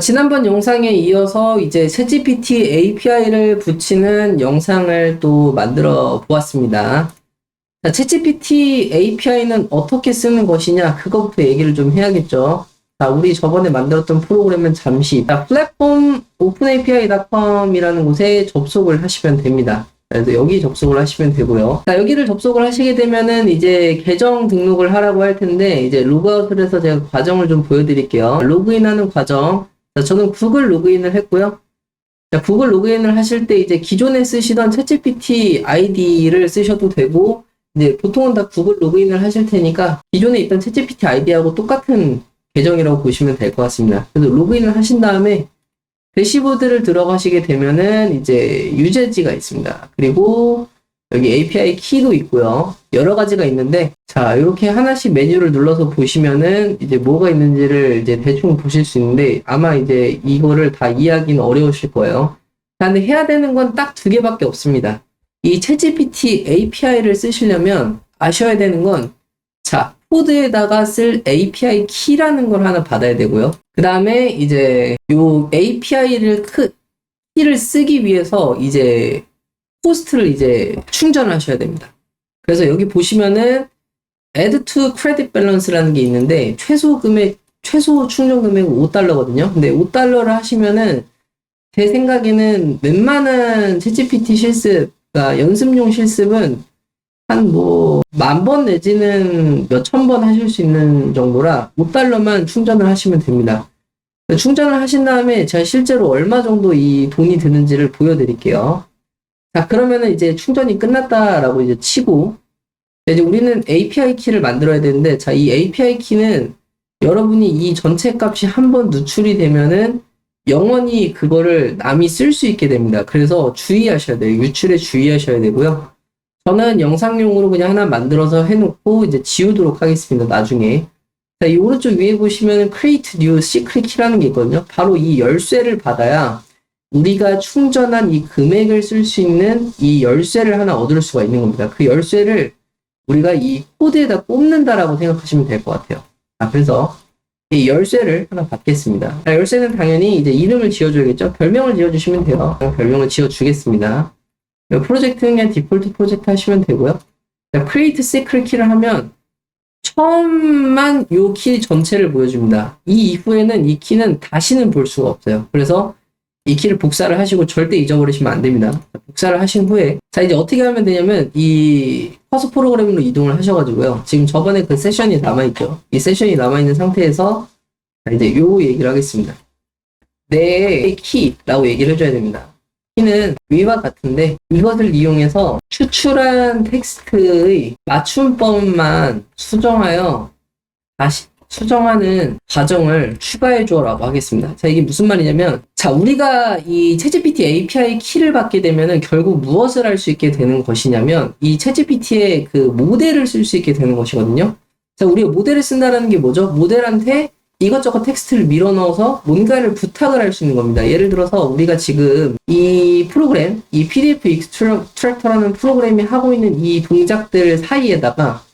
지난번 영상에 이어서 이제 챗GPT API를 붙이는 영상을 또 만들어 보았습니다. 자, 챗GPT API는 어떻게 쓰는 것이냐, 그것부터 얘기를 좀 해야겠죠. 자, 우리 저번에 만들었던 프로그램은 잠시 플랫폼 openapi.com이라는 곳에 접속을 하시면 됩니다. 그래서 여기 접속을 하시면 되고요. 자, 여기를 접속을 하시게 되면은 이제 계정 등록을 하라고 할 텐데, 이제 로그아웃을 해서 제가 과정을 좀 보여드릴게요. 로그인하는 과정. 자, 저는 구글 로그인을 했고요. 자, 구글 로그인을 하실 때 이제 기존에 쓰시던 챗GPT 아이디를 쓰셔도 되고, 이제 보통은 다 구글 로그인을 하실 테니까 기존에 있던 챗GPT 아이디하고 똑같은 계정이라고 보시면 될 것 같습니다. 그래서 로그인을 하신 다음에 대시보드를 들어가시게 되면은 이제 유제지가 있습니다. 그리고 여기 API 키도 있고요. 여러 가지가 있는데, 자, 이렇게 하나씩 메뉴를 눌러서 보시면은 이제 뭐가 있는지를 이제 대충 보실 수 있는데, 아마 이제 이거를 다 이해하기는 어려우실 거예요. 자, 근데 해야 되는 건 딱 두 개밖에 없습니다. 이 챗GPT API를 쓰시려면 아셔야 되는 건, 자, 코드에다가 쓸 API 키라는 걸 하나 받아야 되고요. 그 다음에 이제 요 API를 키를 쓰기 위해서 이제 호스트를 이제 충전하셔야 됩니다. 그래서 여기 보시면은 add to credit balance라는 게 있는데 최소 충전 금액은 $5거든요. 근데 $5를 하시면은 제 생각에는 웬만한 챗GPT 실습, 그러니까 연습용 실습은 한 뭐 10,000번 내지는 몇천 번 하실 수 있는 정도라 $5만 충전을 하시면 됩니다. 충전을 하신 다음에 제가 실제로 얼마 정도 이 돈이 드는지를 보여드릴게요. 자, 그러면은 이제 충전이 끝났다라고 이제 치고, 이제 우리는 API 키를 만들어야 되는데, 자, 이 API 키는 여러분이 이 전체 값이 한번 누출이 되면은 영원히 그거를 남이 쓸 수 있게 됩니다. 그래서 주의하셔야 돼요. 유출에 주의하셔야 되고요. 저는 영상용으로 그냥 하나 만들어서 해놓고 이제 지우도록 하겠습니다. 나중에. 자, 이 오른쪽 위에 보시면은 create new secret key라는 게 있거든요. 바로 이 열쇠를 받아야 우리가 충전한 이 금액을 쓸 수 있는 이 열쇠를 하나 얻을 수가 있는 겁니다. 그 열쇠를 우리가 이 코드에다 꼽는다라고 생각하시면 될 것 같아요. 자, 그래서 이 열쇠를 하나 받겠습니다. 자, 열쇠는 당연히 이제 이름을 지어줘야겠죠? 별명을 지어주시면 돼요. 별명을 지어주겠습니다. 프로젝트는 그냥 디폴트 프로젝트 하시면 되고요. 자, create secret key를 하면 처음만 요 키 전체를 보여줍니다. 이 이후에는 이 키는 다시는 볼 수가 없어요. 그래서 이 키를 복사를 하시고 절대 잊어버리시면 안 됩니다. 복사를 하신 후에, 자, 이제 어떻게 하면 되냐면 이 커서 프로그램으로 이동을 하셔가지고요. 지금 저번에 그 세션이 남아있죠. 이 세션이 남아있는 상태에서 자, 이제 요 얘기를 하겠습니다. 내 키라고 얘기를 해줘야 됩니다. 키는 위와 같은데 이것을 이용해서 추출한 텍스트의 맞춤법만 수정하여 다시 수정하는 과정을 추가해 줘라고 하겠습니다. 자, 이게 무슨 말이냐면, 자, 우리가 이 챗GPT API 키를 받게 되면은 결국 무엇을 할 수 있게 되는 것이냐면 이 챗GPT의 그 모델을 쓸 수 있게 되는 것이거든요. 자, 우리가 모델을 쓴다라는 게 뭐죠? 모델한테 이것저것 텍스트를 밀어 넣어서 뭔가를 부탁을 할 수 있는 겁니다. 예를 들어서 우리가 지금 이 프로그램, 이 PDF extractor라는 프로그램이 하고 있는 이 동작들 사이에다가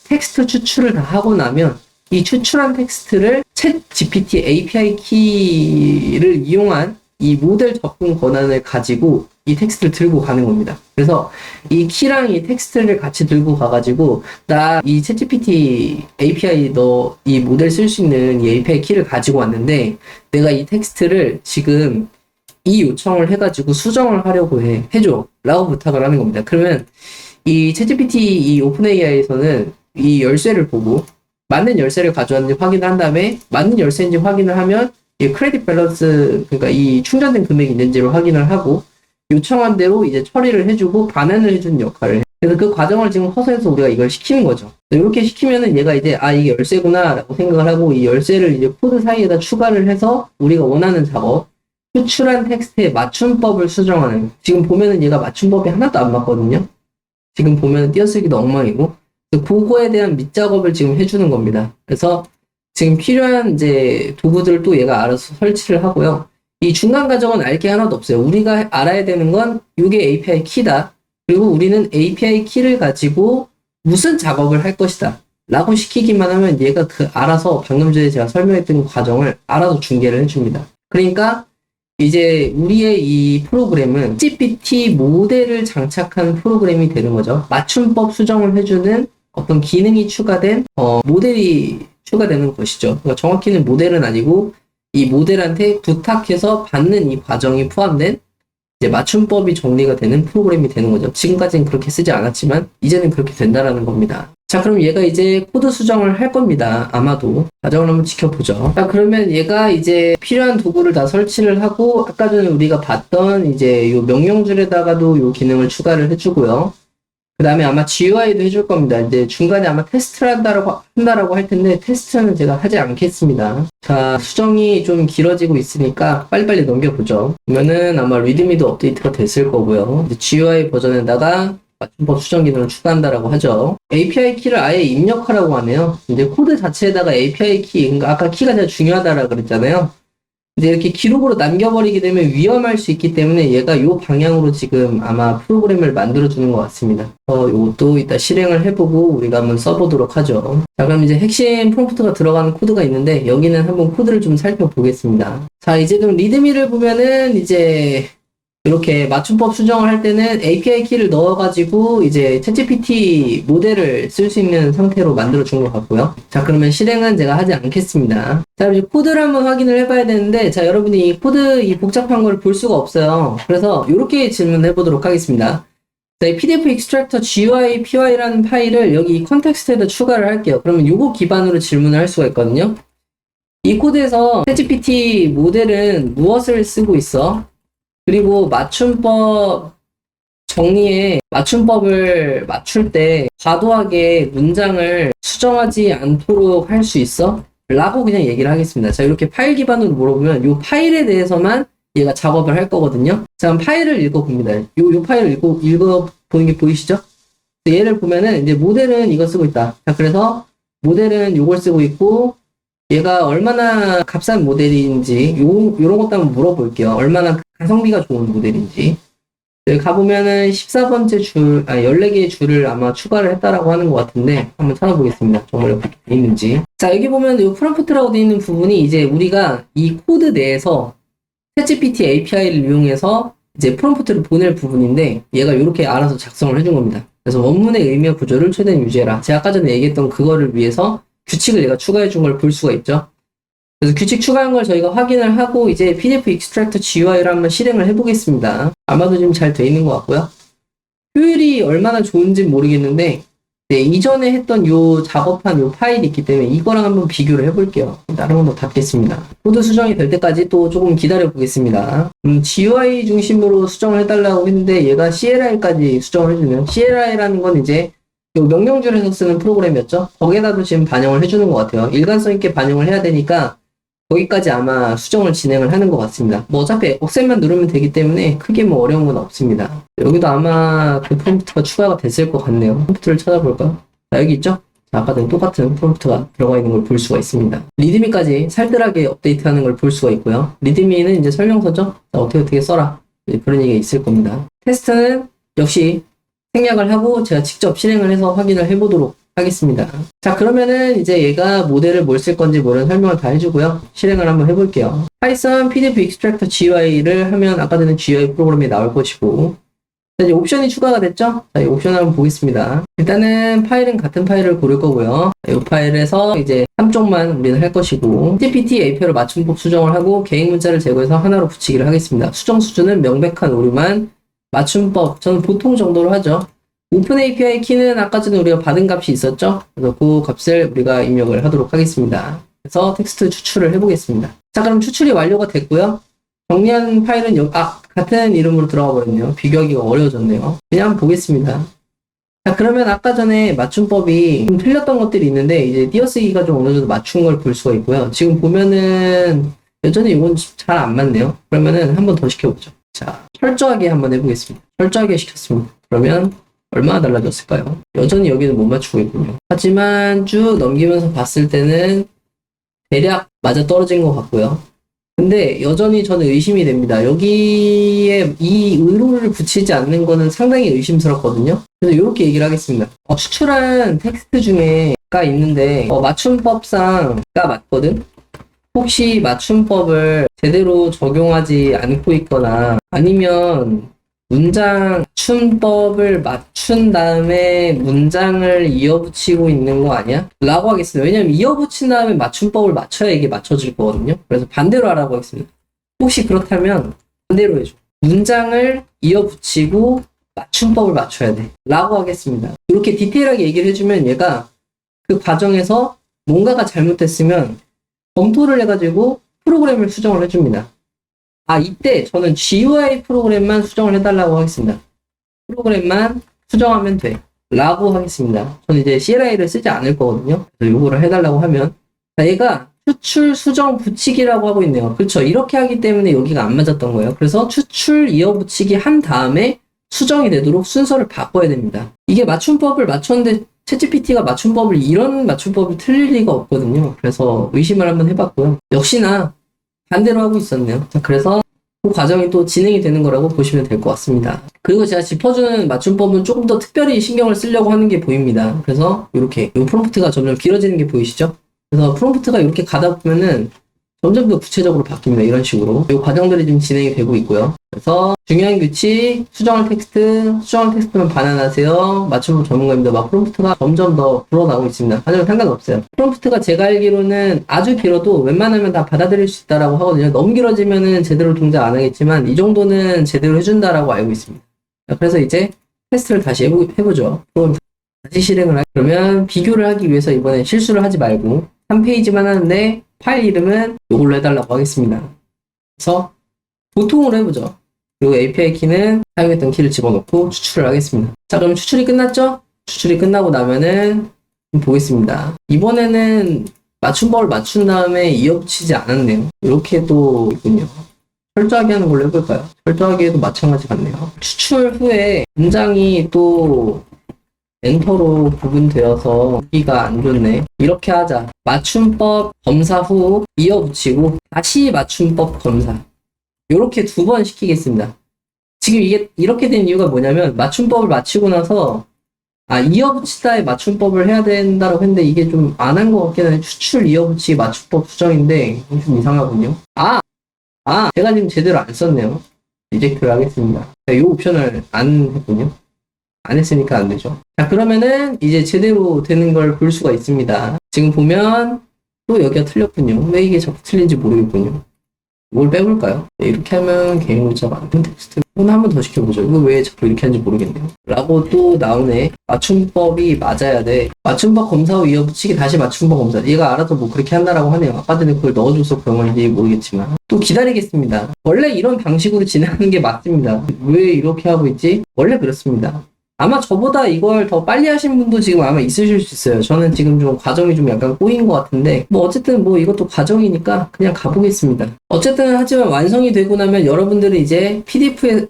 텍스트 추출을 다 하고 나면 이 추출한 텍스트를 챗GPT API 키를 이용한 이 모델 접근 권한을 가지고 이 텍스트를 들고 가는 겁니다. 그래서 이 키랑 이 텍스트를 같이 들고 가가지고 나 이 챗GPT API 너 이 모델 쓸 수 있는 이 API 키를 가지고 왔는데 내가 이 텍스트를 지금 이 요청을 해가지고 수정을 하려고 해줘 라고 부탁을 하는 겁니다. 그러면 이 챗GPT 이 오픈AI에서는 이 열쇠를 보고 맞는 열쇠를 가져왔는지 확인을 한 다음에 맞는 열쇠인지 확인을 하면 이 크레딧 밸런스, 그러니까 이 충전된 금액이 있는지를 확인을 하고 요청한 대로 이제 처리를 해주고 반환을 해주는 역할을 해요. 그래서 그 과정을 지금 허서해서 우리가 이걸 시키는 거죠. 이렇게 시키면은 얘가 이제 아, 이게 열쇠구나 라고 생각을 하고 이 열쇠를 이제 코드 사이에다 추가를 해서 우리가 원하는 작업, 추출한 텍스트의 맞춤법을 수정하는, 지금 보면은 얘가 맞춤법이 하나도 안 맞거든요. 지금 보면은 띄어쓰기도 엉망이고 그거에 대한 밑작업을 지금 해주는 겁니다. 그래서 지금 필요한 이제 도구들을 또 얘가 알아서 설치를 하고요. 이 중간 과정은 알 게 하나도 없어요. 우리가 알아야 되는 건 이게 API 키다. 그리고 우리는 API 키를 가지고 무슨 작업을 할 것이다. 라고 시키기만 하면 얘가 알아서 방금 전에 제가 설명했던 과정을 알아서 중계를 해줍니다. 그러니까 이제 우리의 이 프로그램은 GPT 모델을 장착한 프로그램이 되는 거죠. 맞춤법 수정을 해주는 어떤 기능이 추가된 모델이 추가되는 것이죠. 그러니까 정확히는 모델은 아니고 이 모델한테 부탁해서 받는 이 과정이 포함된 이제 맞춤법이 정리가 되는 프로그램이 되는 거죠. 지금까지는 그렇게 쓰지 않았지만 이제는 그렇게 된다라는 겁니다. 자, 그럼 얘가 이제 코드 수정을 할 겁니다. 아마도. 과정을 한번 지켜보죠. 자, 그러면 얘가 이제 필요한 도구를 다 설치를 하고 아까 전에 우리가 봤던 이제 요 명령줄에다가도 요 기능을 추가를 해주고요. 그 다음에 아마 GUI도 해줄 겁니다. 이제 중간에 아마 테스트를 한다라고 할 텐데 테스트는 제가 하지 않겠습니다. 자, 수정이 좀 길어지고 있으니까 빨리빨리 넘겨보죠. 그러면은 아마 리드미도 업데이트가 됐을 거고요. 이제 GUI 버전에다가 맞춤법 수정 기능을 추가한다라고 하죠. API 키를 아예 입력하라고 하네요. 이제 코드 자체에다가 API 키, 그러니까 아까 키가 제일 중요하다라고 그랬잖아요. 근데 이렇게 기록으로 남겨버리게 되면 위험할 수 있기 때문에 얘가 이 방향으로 지금 아마 프로그램을 만들어주는 것 같습니다. 이것도 이따 실행을 해보고 우리가 한번 써보도록 하죠. 자, 그럼 이제 핵심 프롬프트가 들어가는 코드가 있는데 여기는 한번 코드를 좀 살펴보겠습니다. 자, 이제 그럼 리드미를 보면은 이제 이렇게 맞춤법 수정을 할 때는 API 키를 넣어가지고 이제 챗GPT 모델을 쓸 수 있는 상태로 만들어 준 것 같고요. 자, 그러면 실행은 제가 하지 않겠습니다. 자, 이제 코드를 한번 확인을 해봐야 되는데, 자, 여러분이 이 코드, 이 복잡한 걸 볼 수가 없어요. 그래서 이렇게 질문해 보도록 하겠습니다. 자, 이 PDF extractor GUI py라는 파일을 여기 이 컨텍스트에다 추가를 할게요. 그러면 요거 기반으로 질문을 할 수가 있거든요. 이 코드에서 챗GPT 모델은 무엇을 쓰고 있어? 그리고 맞춤법 정리에 맞춤법을 맞출 때 과도하게 문장을 수정하지 않도록 할 수 있어? 라고 그냥 얘기를 하겠습니다. 자, 이렇게 파일 기반으로 물어보면 이 파일에 대해서만 얘가 작업을 할 거거든요. 자, 그럼 파일을 읽어봅니다. 요 파일을 읽어보는 게 보이시죠? 얘를 보면은 이제 모델은 이거 쓰고 있다. 자, 그래서 모델은 요걸 쓰고 있고 얘가 얼마나 값싼 모델인지 요런 것도 한번 물어볼게요. 얼마나 가성비가 좋은 모델인지. 여기 가보면은 14번째 줄, 14개의 줄을 아마 추가를 했다라고 하는 것 같은데 한번 찾아보겠습니다. 정말 어떻게 돼 있는지. 자, 여기 보면 이 프롬프트라고 되어 있는 부분이 이제 우리가 이 코드 내에서 챗GPT API를 이용해서 이제 프롬프트를 보낼 부분인데 얘가 이렇게 알아서 작성을 해준 겁니다. 그래서 원문의 의미와 구조를 최대한 유지해라. 제가 아까 전에 얘기했던 그거를 위해서 규칙을 얘가 추가해 준 걸 볼 수가 있죠. 그래서 규칙 추가한 걸 저희가 확인을 하고 이제 PDF extractor GUI를 한번 실행을 해보겠습니다. 아마도 지금 잘 돼 있는 것 같고요. 효율이 얼마나 좋은지 모르겠는데 네, 이전에 했던 요 작업한 요 파일이 있기 때문에 이거랑 한번 비교를 해볼게요. 다른 건 더 닫겠습니다. 코드 수정이 될 때까지 또 조금 기다려 보겠습니다. GUI 중심으로 수정을 해달라고 했는데 얘가 CLI까지 수정을 해주면 CLI라는 건 이제 요 명령줄에서 쓰는 프로그램이었죠. 거기에다도 지금 반영을 해주는 것 같아요. 일관성 있게 반영을 해야 되니까 거기까지 아마 수정을 진행을 하는 것 같습니다. 뭐 어차피 억센만 누르면 되기 때문에 크게 뭐 어려운 건 없습니다. 여기도 아마 그 프롬프트가 추가가 됐을 것 같네요. 프롬프트를 찾아볼까요? 자, 여기 있죠? 자, 아까랑 똑같은 프롬프트가 들어가 있는 걸 볼 수가 있습니다. 리드미까지 살뜰하게 업데이트하는 걸 볼 수가 있고요. 리드미는 이제 설명서죠? 자, 어떻게 써라. 그런 얘기가 있을 겁니다. 테스트는 역시 생략을 하고 제가 직접 실행을 해서 확인을 해보도록 하겠습니다. 자, 그러면은 이제 얘가 모델을 뭘 쓸 건지 모르는 설명을 다 해주고요. 실행을 한번 해볼게요. Python PDF extractor GUI를 하면 아까 전에 GUI 프로그램이 나올 것이고 자, 이제 옵션이 추가가 됐죠? 자, 이 옵션을 한번 보겠습니다. 일단은 파일은 같은 파일을 고를 거고요. 이 파일에서 이제 한쪽만 우리는 할 것이고 GPT API로 맞춤법 수정을 하고 개인 문자를 제거해서 하나로 붙이기를 하겠습니다. 수정 수준은 명백한 오류만 맞춤법, 저는 보통 정도로 하죠. 오픈 API 키는 아까 전에 우리가 받은 값이 있었죠? 그래서 그 값을 우리가 입력을 하도록 하겠습니다. 그래서 텍스트 추출을 해보겠습니다. 자, 그럼 추출이 완료가 됐고요. 정리한 파일은 같은 이름으로 들어가 버렸네요. 비교하기가 어려워졌네요. 그냥 한번 보겠습니다. 자, 그러면 아까 전에 맞춤법이 좀 틀렸던 것들이 있는데 이제 띄어쓰기가 좀 어느 정도 맞춘 걸 볼 수가 있고요. 지금 보면은 여전히 이건 잘 안 맞네요. 그러면은 한번 더 시켜보죠. 자, 철저하게 한번 해보겠습니다. 철저하게 시켰습니다. 그러면 얼마나 달라졌을까요? 여전히 여기는 못 맞추고 있군요. 하지만 쭉 넘기면서 봤을 때는 대략 맞아 떨어진 것 같고요. 근데 여전히 저는 의심이 됩니다. 여기에 이 의로를 붙이지 않는 거는 상당히 의심스럽거든요. 그래서 이렇게 얘기를 하겠습니다. 추출한 텍스트 중에가 있는데 맞춤법상가 맞거든? 혹시 맞춤법을 제대로 적용하지 않고 있거나 아니면 문장 맞춤법을 맞춘 다음에 문장을 이어붙이고 있는 거 아니야? 라고 하겠습니다. 왜냐면 이어붙인 다음에 맞춤법을 맞춰야 이게 맞춰질 거거든요. 그래서 반대로 하라고 하겠습니다. 혹시 그렇다면 반대로 해줘. 문장을 이어붙이고 맞춤법을 맞춰야 돼. 라고 하겠습니다. 이렇게 디테일하게 얘기를 해주면 얘가 그 과정에서 뭔가가 잘못됐으면 검토를 해가지고 프로그램을 수정을 해줍니다. 이때 저는 GUI 프로그램만 수정을 해달라고 하겠습니다. 프로그램만 수정하면 돼. 라고 하겠습니다. 저는 이제 CLI를 쓰지 않을 거거든요. 그래서 요거를 해달라고 하면. 얘가 추출, 수정, 붙이기라고 하고 있네요. 그렇죠. 이렇게 하기 때문에 여기가 안 맞았던 거예요. 그래서 추출, 이어붙이기 한 다음에 수정이 되도록 순서를 바꿔야 됩니다. 이게 맞춤법을 맞췄는데 챗GPT가 이런 맞춤법이 틀릴 리가 없거든요. 그래서 의심을 한번 해봤고요. 역시나 반대로 하고 있었네요. 자, 그래서 그 과정이 또 진행이 되는 거라고 보시면 될 것 같습니다. 그리고 제가 짚어주는 맞춤법은 조금 더 특별히 신경을 쓰려고 하는 게 보입니다. 그래서 이렇게 이 프롬프트가 점점 길어지는 게 보이시죠? 그래서 프롬프트가 이렇게 가다 보면은 점점 더 구체적으로 바뀝니다. 이런 식으로. 이 과정들이 지금 진행이 되고 있고요. 그래서 중요한 규칙, 수정할 텍스트만 반환하세요. 맞춤법 전문가입니다. 막 프롬프트가 점점 더 불어나오고 있습니다. 하지만 상관없어요. 프롬프트가 제가 알기로는 아주 길어도 웬만하면 다 받아들일 수 있다라고 하거든요. 너무 길어지면은 제대로 동작 안 하겠지만 이 정도는 제대로 해준다라고 알고 있습니다. 그래서 이제 테스트를 다시 해보죠. 그럼 다시 실행을 그러면 비교를 하기 위해서 이번에 실수를 하지 말고 3페이지만 하는데 파일 이름은 이걸로 해달라고 하겠습니다. 그래서 보통으로 해보죠. 그리고 API 키는 사용했던 키를 집어넣고 추출을 하겠습니다. 자, 그럼 추출이 끝났죠? 추출이 끝나고 나면은 보겠습니다. 이번에는 맞춤법을 맞춘 다음에 이어붙이지 않았네요. 이렇게 또 있군요. 철저하게 하는 걸로 해볼까요? 철저하게 해도 마찬가지 같네요. 추출 후에 문장이 또 엔터로 구분되어서 보기가 안 좋네. 이렇게 하자. 맞춤법 검사 후 이어붙이고 다시 맞춤법 검사. 이렇게 2번 시키겠습니다. 지금 이게 이렇게 된 이유가 뭐냐면 맞춤법을 마치고 나서 이어붙이다에 맞춤법을 해야 된다고 했는데 이게 좀 안 한 것 같긴 한데 추출 이어붙이기 맞춤법 수정인데 좀 이상하군요. 제가 지금 제대로 안 썼네요. 리젝트를 하겠습니다. 이 옵션을 안 했군요. 안 했으니까 안 되죠. 자, 그러면은 이제 제대로 되는 걸 볼 수가 있습니다. 지금 보면 또 여기가 틀렸군요. 왜 이게 자꾸 틀린지 모르겠군요. 이걸 빼볼까요? 네, 이렇게 하면 개인 문자가 안 된 텍스트. 오늘 한 번 더 시켜보죠. 이거 왜 자꾸 이렇게 하는지 모르겠네요. 라고 또 나오네. 맞춤법이 맞아야 돼. 맞춤법 검사 후 이어붙이기 다시 맞춤법 검사. 얘가 알아서 뭐 그렇게 한다라고 하네요. 아까 전에 그걸 넣어줘서 그런 건지 모르겠지만. 또 기다리겠습니다. 원래 이런 방식으로 진행하는 게 맞습니다. 왜 이렇게 하고 있지? 원래 그렇습니다. 아마 저보다 이걸 더 빨리 하신 분도 지금 아마 있으실 수 있어요. 저는 지금 좀 과정이 좀 약간 꼬인 것 같은데 어쨌든 이것도 과정이니까 그냥 가보겠습니다. 어쨌든 하지만 완성이 되고 나면 여러분들은 이제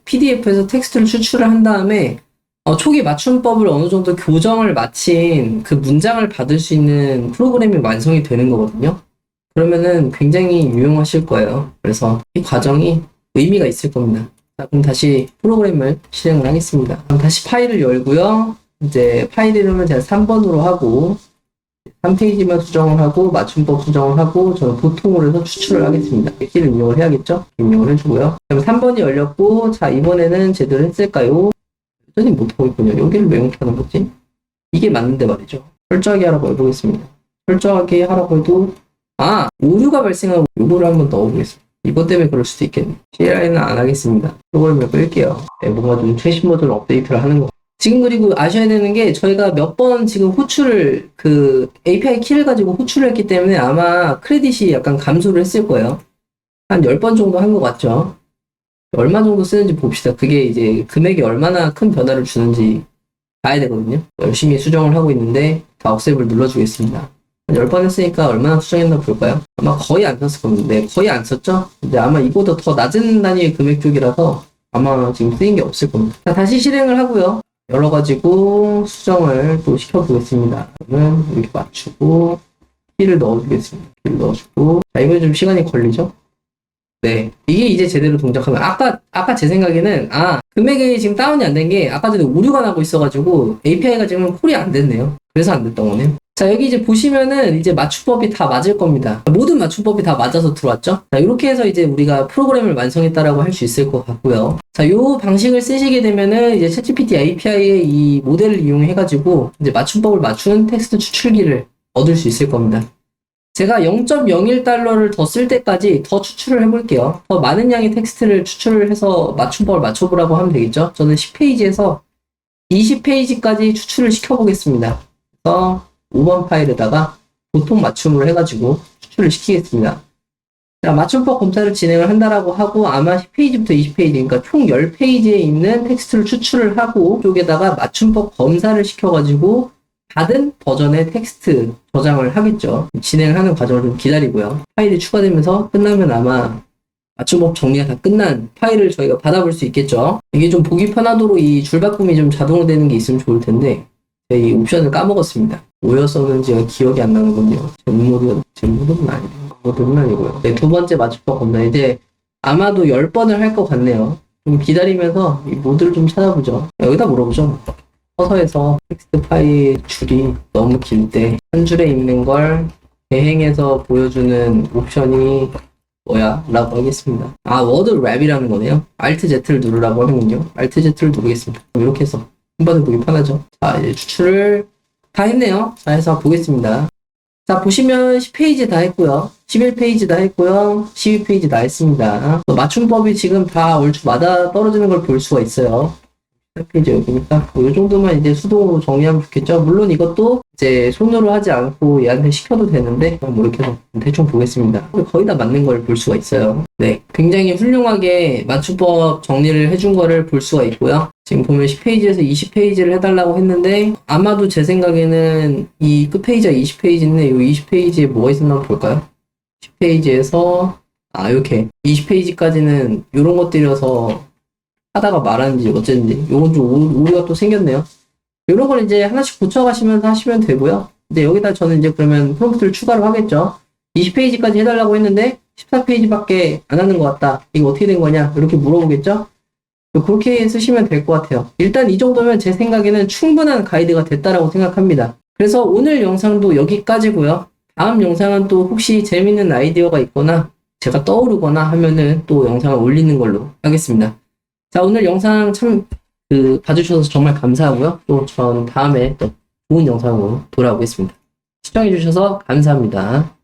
PDF에서 텍스트를 추출을 한 다음에 초기 맞춤법을 어느 정도 교정을 마친 그 문장을 받을 수 있는 프로그램이 완성이 되는 거거든요. 그러면은 굉장히 유용하실 거예요. 그래서 이 과정이 의미가 있을 겁니다. 자, 그럼 다시 프로그램을 실행을 하겠습니다. 그럼 다시 파일을 열고요. 이제 파일 이름은 제가 3번으로 하고 3페이지만 수정을 하고 맞춤법 수정을 하고 저는 보통으로 해서 추출을 하겠습니다. 키를 입력을 해야겠죠? 입력을 해주고요. 그럼 3번이 열렸고 자, 이번에는 제대로 했을까요? 여전히 못하고 있군요. 여기를 왜 이렇게 하는 거지? 이게 맞는데 말이죠. 철저하게 하라고 해보겠습니다. 철저하게 하라고 해도 오류가 발생하고 요거를 한번 넣어보겠습니다. 이것 때문에 그럴 수도 있겠네. CLI는 안 하겠습니다. 프로그램을 끌게요. 뭔가 좀 최신 버전 업데이트를 하는 거. 지금 그리고 아셔야 되는 게 저희가 몇 번 지금 호출을 API 키를 가지고 호출을 했기 때문에 아마 크레딧이 약간 감소를 했을 거예요. 한 10번 정도 한 것 같죠? 얼마 정도 쓰는지 봅시다. 그게 이제 금액이 얼마나 큰 변화를 주는지 봐야 되거든요. 열심히 수정을 하고 있는데 다 억셉을 눌러주겠습니다. 10번 했으니까 얼마나 수정했나 볼까요? 아마 거의 안 썼을 겁니다. 네, 거의 안 썼죠? 근데 아마 이보다 더 낮은 단위의 금액 쪽이라서 아마 지금 쓰인 게 없을 겁니다. 자, 다시 실행을 하고요. 열어가지고 수정을 또 시켜보겠습니다. 그러면 이렇게 맞추고 키를 넣어주겠습니다. 키를 넣어주고 자, 이번에 좀 시간이 걸리죠? 네, 이게 이제 제대로 동작하면 아까 제 생각에는 금액이 지금 다운이 안 된 게 아까 전에 오류가 나고 있어가지고 API가 지금 콜이 안 됐네요. 그래서 안 됐던 거네요. 자, 여기 이제 보시면은 이제 맞춤법이 다 맞을 겁니다. 모든 맞춤법이 다 맞아서 들어왔죠. 자, 이렇게 해서 이제 우리가 프로그램을 완성했다라고 할 수 있을 것 같고요. 자, 요 방식을 쓰시게 되면은 이제 챗GPT API의 이 모델을 이용해가지고 이제 맞춤법을 맞춘 텍스트 추출기를 얻을 수 있을 겁니다. 제가 0.01달러를 더 쓸 때까지 더 추출을 해볼게요. 더 많은 양의 텍스트를 추출을 해서 맞춤법을 맞춰보라고 하면 되겠죠. 저는 10페이지에서 20페이지까지 추출을 시켜보겠습니다. 그래서 5번 파일에다가 보통 맞춤으로 해가지고 추출을 시키겠습니다. 자, 맞춤법 검사를 진행을 한다라고 하고 아마 10페이지부터 20페이지, 그러니까 총 10페이지에 있는 텍스트를 추출을 하고 쪽에다가 맞춤법 검사를 시켜가지고 받은 버전의 텍스트 저장을 하겠죠. 진행하는 과정을 좀 기다리고요. 파일이 추가되면서 끝나면 아마 맞춤법 정리가 다 끝난 파일을 저희가 받아볼 수 있겠죠. 이게 좀 보기 편하도록 이 줄바꿈이 좀 자동으로 되는 게 있으면 좋을 텐데 이 옵션을 까먹었습니다. 뭐였었는지가 기억이 안 나는군요. 젠모드는 아니고 모드는 아니고요. 네, 두 번째 맞춤법 검사. 이제 아마도 10번을 할 것 같네요. 좀 기다리면서 이 모드를 좀 찾아보죠. 여기다 물어보죠. 서서에서 텍스트 파일 줄이 너무 길 때 한 줄에 있는 걸 대행해서 보여주는 옵션이 뭐야? 라고 하겠습니다. 아, 워드 랩이라는 거네요. Alt Z를 누르라고 하는군요. Alt Z를 누르겠습니다. 이렇게 해서 한 번에 보기 편하죠. 자, 이제 추출을 다 했네요. 자, 해서 보겠습니다. 자, 보시면 10페이지 다 했고요. 11페이지 다 했고요. 12페이지 다 했습니다. 맞춤법이 지금 다 얼추 맞아 떨어지는 걸 볼 수가 있어요. 8페이지 여기니까 이 정도만 이제 수동으로 정리하면 좋겠죠. 물론 이것도 이제 손으로 하지 않고 얘한테 시켜도 되는데 뭐 이렇게 해서 대충 보겠습니다. 거의 다 맞는 걸 볼 수가 있어요. 네, 굉장히 훌륭하게 맞춤법 정리를 해준 거를 볼 수가 있고요. 지금 보면 10페이지에서 20페이지를 해달라고 했는데 아마도 제 생각에는 이 끝페이지가 20페이지인데 이 20페이지에 뭐가 있었나 한번 볼까요? 10페이지에서 이렇게 20페이지까지는 이런 것들이어서 하다가 말하는지 어쨌는지 요건 좀 오류가 또 생겼네요. 이런 걸 이제 하나씩 붙여가시면서 하시면 되고요. 이제 여기다 저는 이제 그러면 프롬프트를 추가로 하겠죠. 20페이지까지 해달라고 했는데 14페이지밖에 안 하는 것 같다. 이거 어떻게 된 거냐? 이렇게 물어보겠죠. 그렇게 쓰시면 될 것 같아요. 일단 이 정도면 제 생각에는 충분한 가이드가 됐다라고 생각합니다. 그래서 오늘 영상도 여기까지고요. 다음 영상은 또 혹시 재밌는 아이디어가 있거나 제가 떠오르거나 하면은 또 영상을 올리는 걸로 하겠습니다. 자, 오늘 영상 참 봐주셔서 정말 감사하고요. 또 전 다음에 또 좋은 영상으로 돌아오겠습니다. 시청해주셔서 감사합니다.